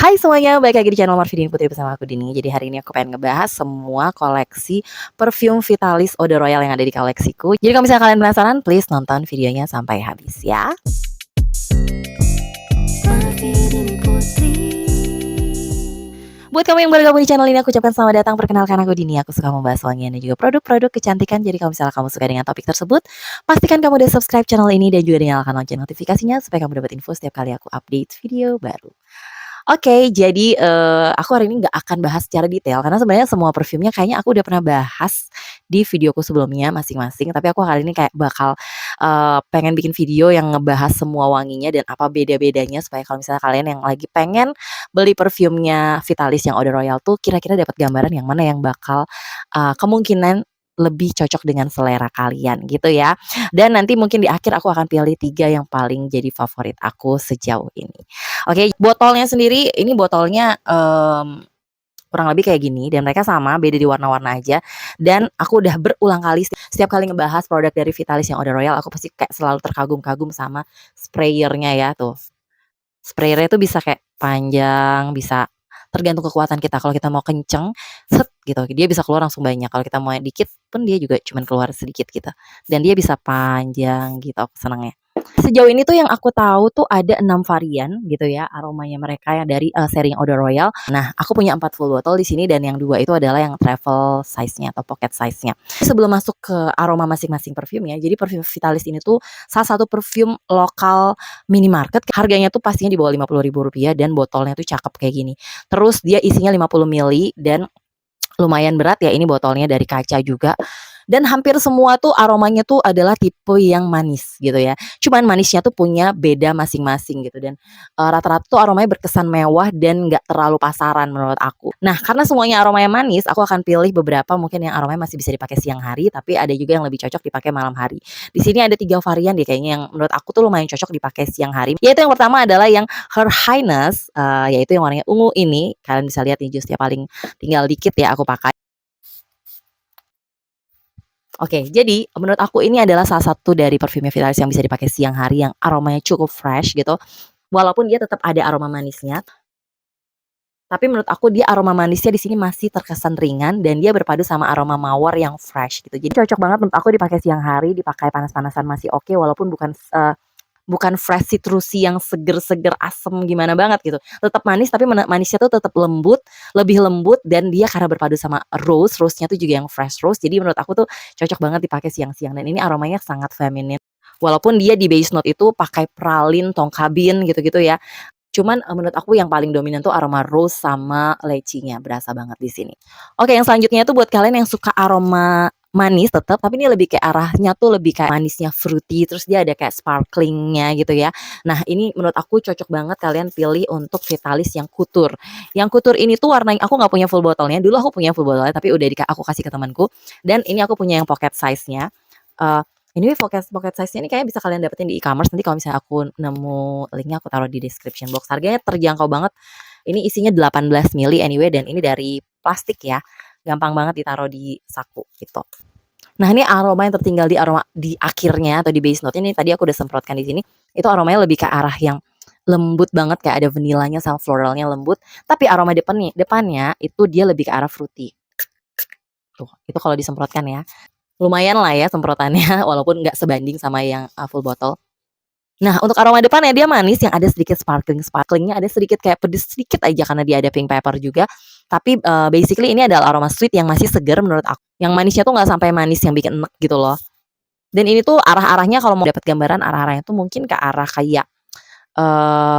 Hai semuanya, balik lagi di channel Marvidin Putri bersama aku Dini. Jadi hari ini aku pengen ngebahas semua koleksi perfume Vitalis Eau de Royal yang ada di koleksiku. Jadi kalau misalnya kalian penasaran, please nonton videonya sampai habis ya. Buat kamu yang baru gabung di channel ini, aku ucapkan selamat datang. Perkenalkan aku Dini, aku suka membahas wangian dan juga produk-produk kecantikan. Jadi kalau misalnya kamu suka dengan topik tersebut, pastikan kamu udah subscribe channel ini dan juga nyalakan lonceng notifikasinya supaya kamu dapat info setiap kali aku update video baru. Oke, jadi, aku hari ini nggak akan bahas secara detail karena sebenarnya semua perfumnya kayaknya aku udah pernah bahas di videoku sebelumnya masing-masing, tapi aku kali ini kayak bakal, pengen bikin video yang ngebahas semua wanginya dan apa beda-bedanya supaya kalau misalnya kalian yang lagi pengen beli perfumnya Vitalis yang Eau de Royal tuh kira-kira dapat gambaran yang mana yang bakal, kemungkinan lebih cocok dengan selera kalian gitu ya. Dan nanti mungkin di akhir aku akan pilih 3 yang paling jadi favorit aku sejauh ini. Oke, botolnya sendiri ini botolnya, kurang lebih kayak gini dan mereka sama, beda di warna-warna aja. Dan aku udah berulang kali setiap kali ngebahas produk dari Vitalis yang Eau de Royal, aku pasti kayak selalu terkagum-kagum sama sprayernya ya tuh. Sprayernya tuh bisa kayak panjang, bisa tergantung kekuatan kita. Kalau kita mau kenceng, set gitu, dia bisa keluar langsung banyak. Kalau kita mau dikit pun dia juga cuman keluar sedikit gitu. Dan dia bisa panjang gitu, aku senangnya. Sejauh ini tuh yang aku tahu tuh ada 6 varian gitu ya aromanya mereka yang dari, seri Eau de Royal. Nah, aku punya 4 full botol di sini dan yang 2 itu adalah yang travel size-nya atau pocket size-nya. Sebelum masuk ke aroma masing-masing perfume ya, jadi parfum Vitalis ini tuh salah satu perfume lokal minimarket, harganya tuh pastinya di bawah Rp50.000 dan botolnya tuh cakep kayak gini. Terus dia isinya 50 mili dan lumayan berat ya, ini botolnya dari kaca juga. Dan hampir semua tuh aromanya tuh adalah tipe yang manis gitu ya. Cuman manisnya tuh punya beda masing-masing gitu dan rata-rata tuh aromanya berkesan mewah dan nggak terlalu pasaran menurut aku. Nah, karena semuanya aromanya manis, aku akan pilih beberapa mungkin yang aromanya masih bisa dipakai siang hari, tapi ada juga yang lebih cocok dipakai malam hari. Di sini ada 3 varian deh kayaknya yang menurut aku tuh lumayan cocok dipakai siang hari. Yaitu yang pertama adalah yang Her Highness, yaitu yang warnanya ungu ini. Kalian bisa lihat nih jusnya paling tinggal dikit ya aku pakai. Oke, jadi menurut aku ini adalah salah satu dari parfumnya Vitalis yang bisa dipakai siang hari yang aromanya cukup fresh gitu. Walaupun dia tetap ada aroma manisnya, tapi menurut aku dia aroma manisnya di sini masih terkesan ringan dan dia berpadu sama aroma mawar yang fresh gitu. Jadi cocok banget menurut aku dipakai siang hari, dipakai panas-panasan masih oke walaupun bukan fresh citrusy yang seger-seger asem gimana banget gitu. Tetap manis tapi manisnya tuh tetap lembut, lebih lembut dan dia karena berpadu sama rose-nya tuh juga yang fresh rose. Jadi menurut aku tuh cocok banget dipakai siang-siang dan ini aromanya sangat feminin. Walaupun dia di base note itu pakai pralin, tongkabin gitu-gitu ya. Cuman, menurut aku yang paling dominan tuh aroma rose sama lecinya, berasa banget di sini. Oke, yang selanjutnya tuh buat kalian yang suka aroma manis tetap, tapi ini lebih kayak arahnya tuh lebih kayak manisnya fruity, terus dia ada kayak sparkling-nya gitu ya. Nah, ini menurut aku cocok banget kalian pilih untuk Vitalis yang Couture. Yang Couture ini tuh warnanya aku nggak punya full botolnya, dulu aku punya full botolnya, tapi udah aku kasih ke temanku, dan ini aku punya yang pocket size-nya. Eee, Anyway pocket pocket size-nya ini kayaknya bisa kalian dapetin di e-commerce, nanti kalau misalnya aku nemu linknya aku taruh di description box. Harganya terjangkau banget, ini isinya 18 mili anyway dan ini dari plastik ya, gampang banget ditaruh di saku gitu. Nah, ini aroma yang tertinggal di aroma di akhirnya atau di base note-nya ini tadi aku udah semprotkan di sini, itu aromanya lebih ke arah yang lembut banget kayak ada vanilanya sama floralnya lembut, tapi aroma depannya itu dia lebih ke arah fruity. Tuh, itu kalau disemprotkan ya. Lumayan lah ya semprotannya walaupun nggak sebanding sama yang, full botol. Nah, untuk aroma depannya dia manis yang ada sedikit sparkling-nya ada sedikit kayak pedes sedikit aja karena dia ada pink pepper juga. Tapi, basically ini adalah aroma sweet yang masih segar menurut aku. Yang manisnya tuh nggak sampai manis yang bikin enek gitu loh. Dan ini tuh arah-arahnya kalau mau dapat gambaran arah-arahnya tuh mungkin ke arah kayak,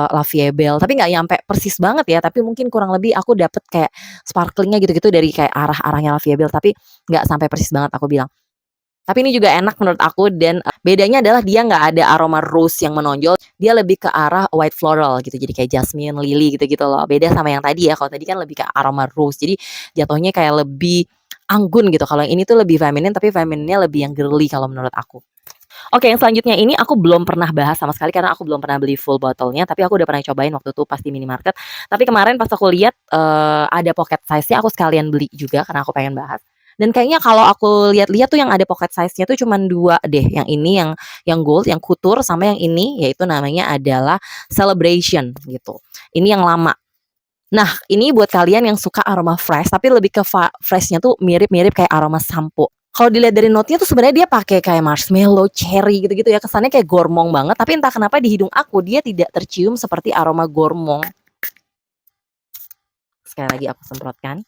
La Vie Belle, tapi nggak nyampe persis banget ya, tapi mungkin kurang lebih aku dapet kayak sparkling-nya gitu-gitu dari kayak arah-arahnya La Vie Belle, tapi nggak sampai persis banget aku bilang. Tapi ini juga enak menurut aku dan, bedanya adalah dia nggak ada aroma rose yang menonjol, dia lebih ke arah white floral gitu, jadi kayak jasmine, lily gitu-gitu loh. Beda sama yang tadi ya, kalau tadi kan lebih ke aroma rose, jadi jatuhnya kayak lebih anggun gitu. Kalau yang ini tuh lebih feminin, tapi femininnya lebih yang girly kalau menurut aku. Oke, yang selanjutnya ini aku belum pernah bahas sama sekali karena aku belum pernah beli full botolnya, tapi aku udah pernah cobain waktu itu pas di minimarket. Tapi kemarin pas aku lihat, ada pocket size-nya aku sekalian beli juga karena aku pengen bahas. Dan kayaknya kalau aku lihat-lihat tuh yang ada pocket size-nya tuh cuman 2 deh, yang ini yang gold, yang Couture sama yang ini yaitu namanya adalah Celebration gitu. Ini yang lama. Nah, ini buat kalian yang suka aroma fresh, tapi lebih ke freshnya tuh mirip-mirip kayak aroma sampo. Kalau dilihat dari note-nya tuh sebenarnya dia pakai kayak marshmallow, cherry gitu-gitu ya, kesannya kayak gormong banget, tapi entah kenapa di hidung aku dia tidak tercium seperti aroma gormong. Sekali lagi aku semprotkan.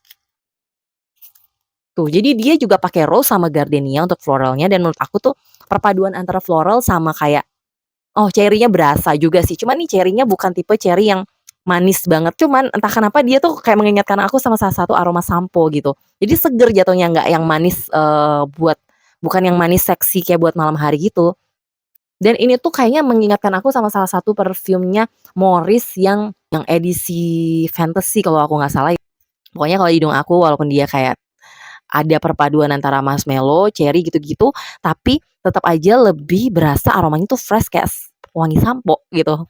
Tuh, jadi dia juga pakai rose sama gardenia untuk floralnya dan menurut aku tuh perpaduan antara floral sama kayak oh cherry-nya berasa juga sih. Cuman nih cherry-nya bukan tipe cherry yang manis banget. Cuman entah kenapa dia tuh kayak mengingatkan aku sama salah satu aroma sampo gitu. Jadi seger jatuhnya nggak yang manis buat bukan yang manis seksi kayak buat malam hari gitu. Dan ini tuh kayaknya mengingatkan aku sama salah satu parfumnya Morris yang edisi fantasy kalau aku nggak salah. Pokoknya kalau hidung aku walaupun dia kayak ada perpaduan antara marshmallow, cherry gitu-gitu, tapi tetap aja lebih berasa aromanya tuh fresh kayak wangi sampo gitu.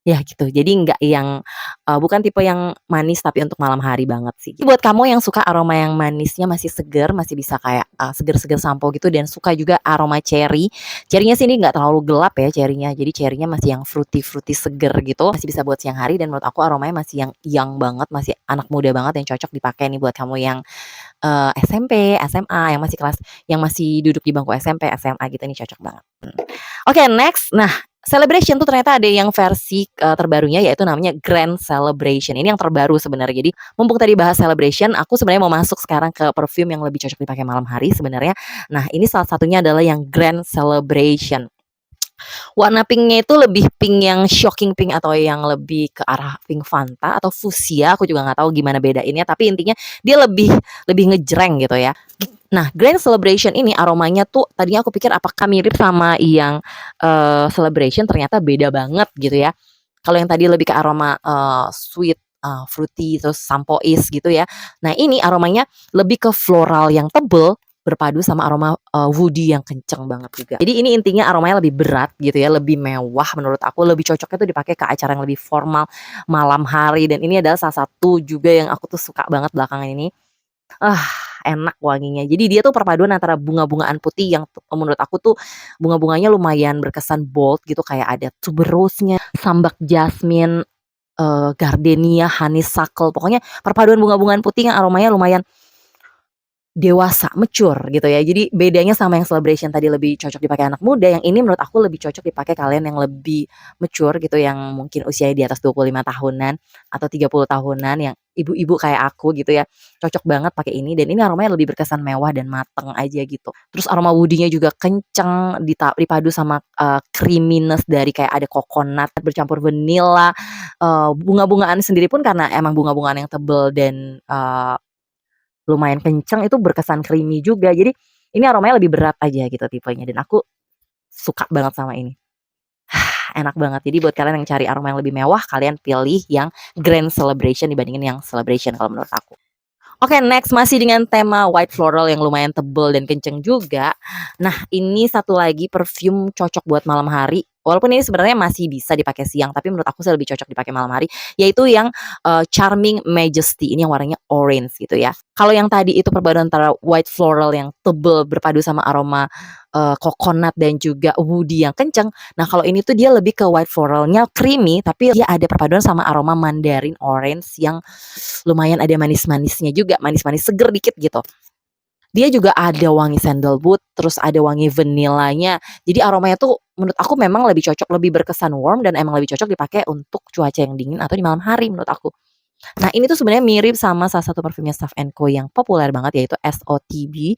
Ya gitu, jadi nggak yang, bukan tipe yang manis tapi untuk malam hari banget sih. Buat kamu yang suka aroma yang manisnya masih seger, masih bisa kayak, seger-seger sampo gitu dan suka juga aroma cherry, cherry-nya sih ini nggak terlalu gelap ya cherry-nya, jadi cherry-nya masih yang fruity-fruity seger gitu, masih bisa buat siang hari dan menurut aku aromanya masih yang young banget, masih anak muda banget yang cocok dipakai nih buat kamu yang SMP, SMA, yang masih duduk di bangku SMP, SMA gitu ini cocok banget. Oke, next. Nah, Celebration tuh ternyata ada yang versi terbarunya yaitu namanya Grand Celebration. Ini yang terbaru sebenarnya. Jadi, mumpung tadi bahas Celebration, aku sebenarnya mau masuk sekarang ke perfume yang lebih cocok dipakai malam hari sebenarnya. Nah, ini salah satunya adalah yang Grand Celebration. Warna pinknya itu lebih pink yang shocking pink atau yang lebih ke arah pink Fanta atau fuchsia, aku juga nggak tahu gimana bedainnya, tapi intinya dia lebih lebih ngejreng gitu ya. Nah, Grand Celebration ini aromanya tuh tadinya aku pikir apakah mirip sama yang Celebration, ternyata beda banget gitu ya. Kalau yang tadi lebih ke aroma sweet, fruity, terus sampois gitu ya. Nah, ini aromanya lebih ke floral yang tebel berpadu sama aroma woody yang kenceng banget juga. Jadi ini intinya aromanya lebih berat gitu ya, lebih mewah menurut aku, lebih cocoknya tuh dipakai ke acara yang lebih formal malam hari dan ini adalah salah satu juga yang aku tuh suka banget belakangan ini. Ah, enak wanginya. Jadi dia tuh perpaduan antara bunga-bungaan putih yang menurut aku tuh bunga-bunganya lumayan berkesan bold gitu kayak ada tuberose-nya, sambak jasmine, gardenia, honeysuckle, pokoknya perpaduan bunga-bungaan putih yang aromanya lumayan dewasa, mature gitu ya. Jadi bedanya sama yang Celebration tadi lebih cocok dipakai anak muda, yang ini menurut aku lebih cocok dipakai kalian yang lebih mature gitu, yang mungkin usianya di atas 25 tahunan atau 30 tahunan, yang ibu-ibu kayak aku gitu ya. Cocok banget pakai ini dan ini aromanya lebih berkesan mewah dan mateng aja gitu. Terus aroma woody-nya juga kenceng dipadu sama, creaminess dari kayak ada coconut bercampur vanilla, bunga-bungaan sendiri pun karena emang bunga-bungaan yang tebel dan, lumayan kenceng itu berkesan creamy juga. Jadi ini aromanya lebih berat aja gitu tipenya dan aku suka banget sama ini. Enak banget. Jadi buat kalian yang cari aroma yang lebih mewah, kalian pilih yang Grand Celebration dibandingin yang Celebration kalau menurut aku. Oke, next masih dengan tema white floral yang lumayan tebel dan kenceng juga. Nah, ini satu lagi perfume cocok buat malam hari. Walaupun ini sebenarnya masih bisa dipakai siang, tapi menurut aku sih lebih cocok dipakai malam hari, yaitu yang Charming Majesty. Ini yang warnanya orange gitu ya. Kalau yang tadi itu perpaduan antara white floral yang tebel berpadu sama aroma coconut dan juga woody yang kenceng. Nah, kalau ini tuh dia lebih ke white floralnya creamy, tapi dia ada perpaduan sama aroma mandarin orange yang lumayan ada manis-manisnya juga, manis-manis seger dikit gitu. Dia juga ada wangi sandalwood, terus ada wangi vanillanya. Jadi aromanya tuh menurut aku memang lebih cocok, lebih berkesan warm dan emang lebih cocok dipakai untuk cuaca yang dingin atau di malam hari menurut aku. Nah, ini tuh sebenarnya mirip sama salah satu parfumnya Staff& Co yang populer banget yaitu SOTB.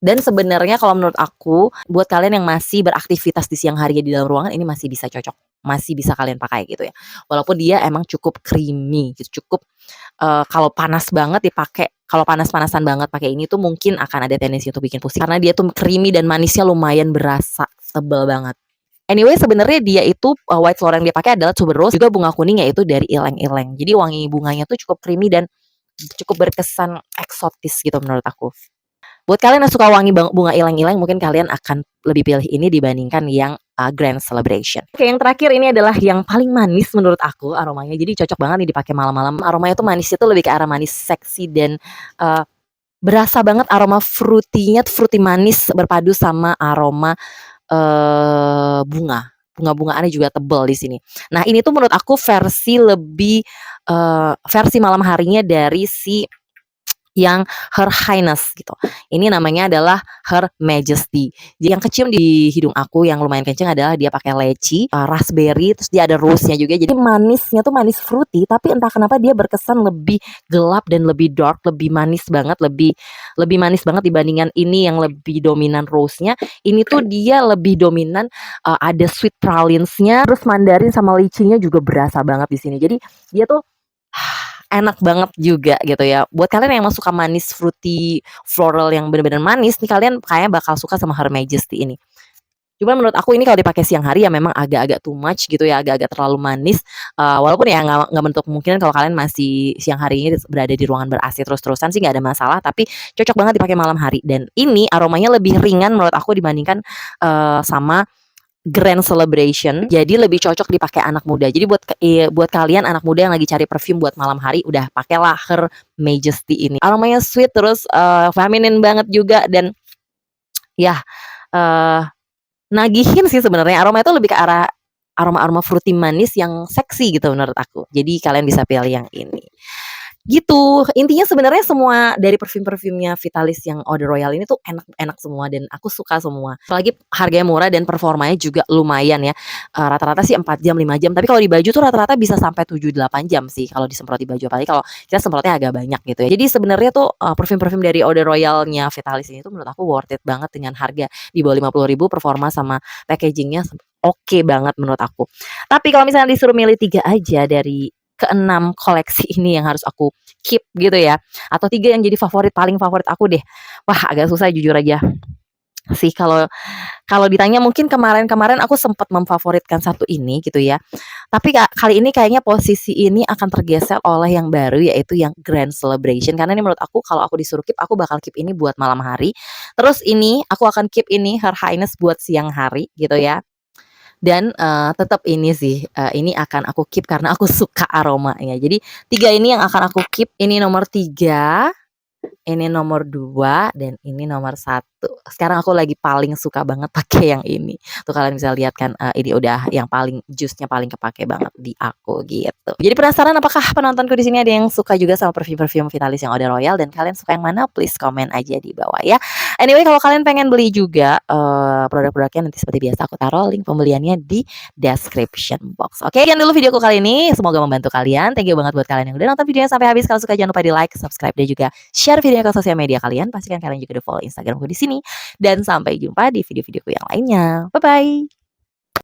Dan sebenarnya kalau menurut aku, buat kalian yang masih beraktivitas di siang hari di dalam ruangan ini masih bisa cocok, masih bisa kalian pakai gitu ya. Walaupun dia emang cukup creamy gitu, cukup kalau panas banget dipakai, kalau panas-panasan banget pakai ini tuh mungkin akan ada tendensi untuk bikin pusing karena dia tuh creamy dan manisnya lumayan berasa, tebel banget. Anyway, sebenarnya dia itu white flower yang dia pakai adalah tuberose, juga bunga kuning yaitu dari ileng-ileng. Jadi wangi bunganya tuh cukup creamy dan cukup berkesan eksotis gitu menurut aku. Buat kalian yang suka wangi bunga ileng-ileng, mungkin kalian akan lebih pilih ini dibandingkan yang Grand Celebration. Oke, yang terakhir ini adalah yang paling manis menurut aku aromanya. Jadi cocok banget nih dipakai malam-malam. Aromanya tuh manisnya tuh lebih ke arah manis seksi dan berasa banget aroma fruity-nya, fruity manis berpadu sama aroma bunga. Bunga-bungaannya juga tebel di sini. Nah, ini tuh menurut aku versi lebih versi malam harinya dari si yang Her Highness gitu. Ini namanya adalah Her Majesty. Jadi yang kecium di hidung aku yang lumayan kenceng adalah dia pakai leci, raspberry, terus dia ada rose-nya juga. Jadi manisnya tuh manis fruity, tapi entah kenapa dia berkesan lebih gelap dan lebih dark, lebih manis banget, lebih lebih manis banget dibandingkan ini yang lebih dominan rose-nya. Ini tuh dia lebih dominan ada sweet pralines-nya, terus mandarin sama licinya juga berasa banget di sini. Jadi dia tuh enak banget juga gitu ya. Buat kalian yang emang suka manis, fruity, floral yang bener-bener manis nih, kalian kayaknya bakal suka sama Her Majesty ini. Cuman menurut aku ini kalau dipakai siang hari ya memang agak-agak too much gitu ya, agak-agak terlalu manis. Walaupun ya nggak menutup kemungkinan kalau kalian masih siang hari ini berada di ruangan ber-AC terus-terusan sih nggak ada masalah, tapi cocok banget dipakai malam hari. Dan ini aromanya lebih ringan menurut aku dibandingkan sama Grand Celebration, jadi lebih cocok dipakai anak muda. Jadi buat kalian anak muda yang lagi cari perfume buat malam hari, udah pakailah Her Majesty ini. Aromanya sweet terus feminine banget juga dan ya nagihin sih sebenarnya. Aroma itu lebih ke arah aroma-aroma fruity manis yang seksi gitu menurut aku. Jadi kalian bisa pilih yang ini. Gitu, intinya sebenarnya semua dari parfum-parfumnya Vitalis yang Eau de Royal ini tuh enak-enak semua dan aku suka semua. Apalagi harganya murah dan performanya juga lumayan ya. Rata-rata sih 4 jam, 5 jam, tapi kalau di baju tuh rata-rata bisa sampai 7, 8 jam sih kalau disemprot di baju, apalagi kalau kita semprotnya agak banyak gitu ya. Jadi sebenarnya tuh parfum-parfum dari Eau de Royalnya Vitalis ini tuh menurut aku worth it banget dengan harga di bawah 50.000, performa sama packagingnya oke banget menurut aku. Tapi kalau misalnya disuruh milih 3 aja dari keenam koleksi ini yang harus aku keep gitu ya, atau 3 yang jadi paling favorit aku deh. Wah, agak susah jujur aja sih kalau kalau ditanya mungkin kemarin-kemarin aku sempat memfavoritkan satu ini gitu ya. Tapi kali ini kayaknya posisi ini akan tergeser oleh yang baru yaitu yang Grand Celebration karena ini menurut aku kalau aku disuruh keep aku bakal keep ini buat malam hari. Terus ini aku akan keep ini Her Highness buat siang hari gitu ya. Dan tetap ini sih, ini akan aku keep karena aku suka aromanya. Jadi 3 ini yang akan aku keep, ini nomor 3, ini nomor 2, dan ini nomor 1. Sekarang aku lagi paling suka banget pakai yang ini. Tuh kalian bisa lihat kan, ini udah yang paling juice-nya paling kepake banget di aku gitu. Jadi penasaran apakah penontonku di sini ada yang suka juga sama perfume-perfume Vitalis yang Eau de Royal dan kalian suka yang mana? Please komen aja di bawah ya. Anyway, kalau kalian pengen beli juga produk-produknya nanti seperti biasa aku taruh link pembeliannya di description box. Oke, sekian dulu videoku kali ini. Semoga membantu kalian. Thank you banget buat kalian yang udah nonton videonya sampai habis. Kalau suka jangan lupa di like, subscribe, dan juga share videonya ke sosial media kalian. Pastikan kalian juga udah follow Instagramku di sini. Dan sampai jumpa di video-videoku yang lainnya. Bye-bye.